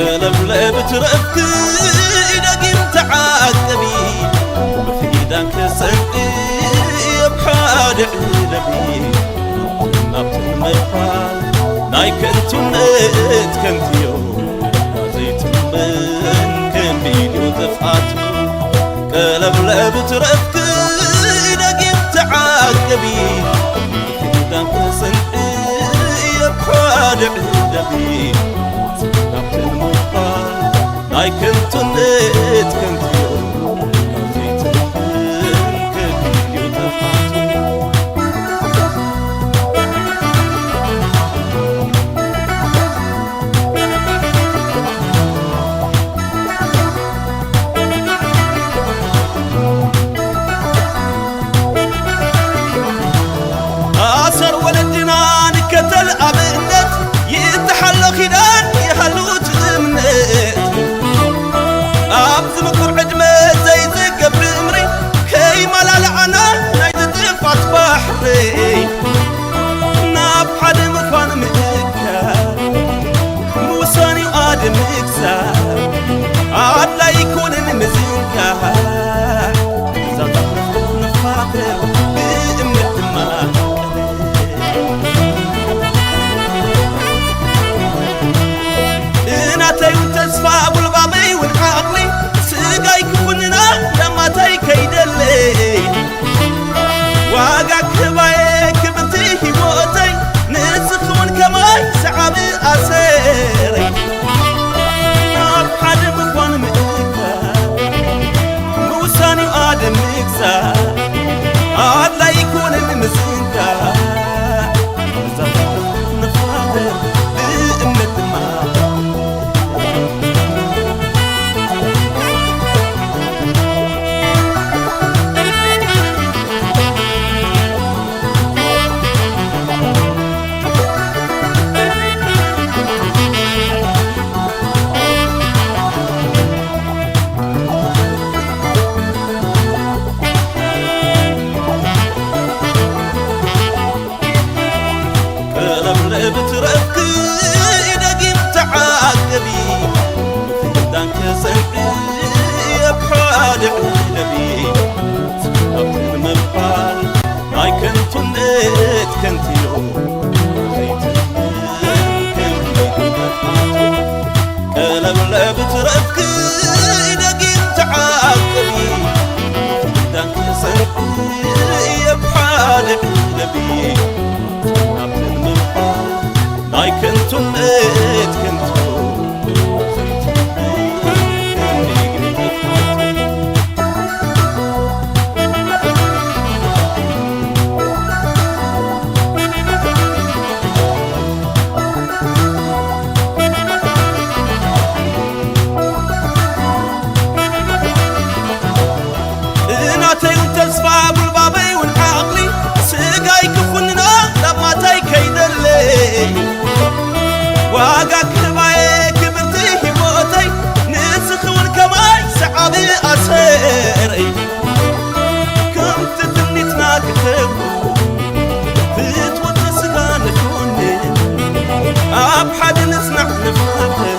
كلبلب ترفك نقيم تعقبي بفيدان كسرقي بحال علبي نبت الميقال ناي كنتو نت كنتيو زيت من كن بيديو تفاتو كلبلب ترفك نقيم تعقبي بفيدان كسرقي بحال علبي نبت الميقال ناي كنتو نت كنتيو ناب حد مكان مكان موساني وآدم إكسار عاد لا يكون المزيكا زاد نفاقر بإمنة ما إنا تيون تسفى والبابي والعقلي سيقاي كفننا لما تاي كيدلي واقعك هواي كبرتي موتي نسخون كماي سعابي أسيري نار حد مكوان مئكا موساني وآدم مكسا عاد لا يكون المزيكا زاد نفاقر بإمنة ما بترفك نقيم تعقبي بفيدان كسرقي بحال علبي نبت المبحال ناي كنتو نت كنتيو زيت كلبلب ترفك نقيم تعقبي بفيدان كسرقي بحال علبي ناي كنتو نت كنتو إنا تيون تسفى بالبابي والعقلي سيقاي كفننا لما تاي كيدلي واقعك هواي كبرتي موتي نسخون كماي سعابي أسيري كنت تمنيتنا كتبو فتوى تسقان كوني أبحد نسمع نفاقه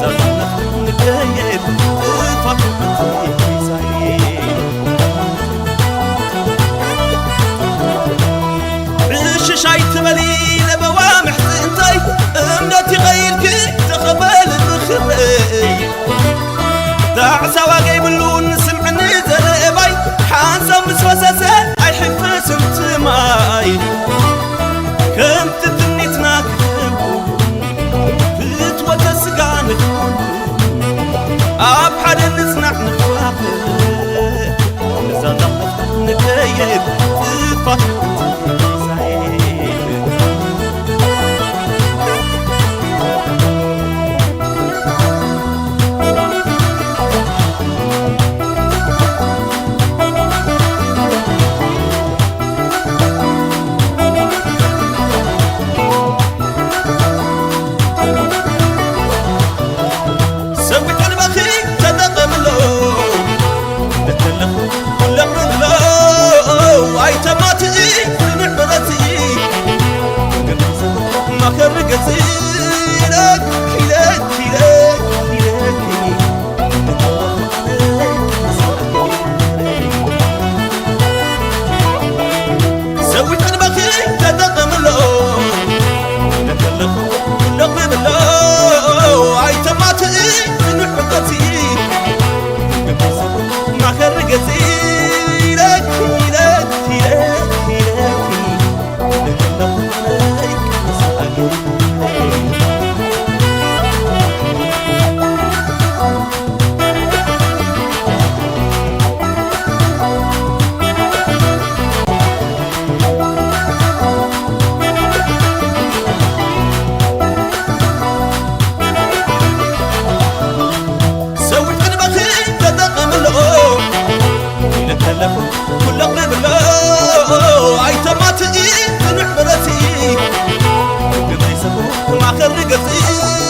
زادنا نكيب فاطمتي عيش شاي تملي لبوامح انتي امنتي غيرك تقبل بخري داعسة واقعي باللون سمعني زرباي حانسة مسوسسة اي حفة سمت ماي كنت تمنيتنا كتبو فتوى تسقان أبحد نسنع نخواقه نزال نكيب فاطمتي ما كرقتي لك ما خرقتي